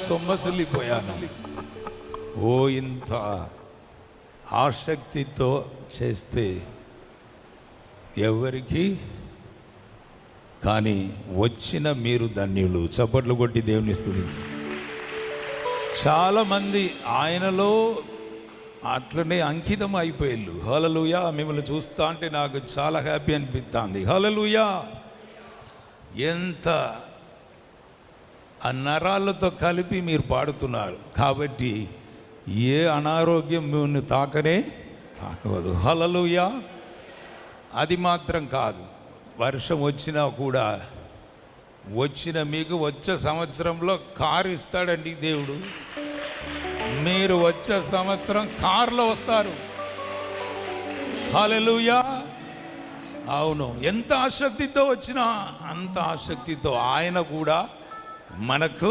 సొమ్మసిల్లిపోయాను. ఓ ఇంత ఆసక్తితో చేస్తే ఎవరికి కానీ వచ్చిన మీరు ధన్యులు. చప్పట్లు కొట్టి దేవుని స్తుతించు. చాలామంది ఆయనలో అట్లనే అంకితం అయిపోయారు. హల్లెలూయా. మిమ్మల్ని చూస్తా అంటే నాకు చాలా హ్యాపీ అనిపిస్తుంది. హల్లెలూయా. ఎంత ఆ నరాలతో కలిపి మీరు పాడుతున్నారు కాబట్టి ఏ అనారోగ్యం మిమ్మల్ని తాకవదు. హల్లెలూయా. అది మాత్రం కాదు, వర్షం వచ్చినా కూడా వచ్చిన మీకు వచ్చే సంవత్సరంలో కారు ఇస్తాడండి దేవుడు. మీరు వచ్చే సంవత్సరం కారులో వస్తారు. హల్లెలూయా. అవును, ఎంత ఆసక్తితో వచ్చినా అంత ఆసక్తితో ఆయన కూడా మనకు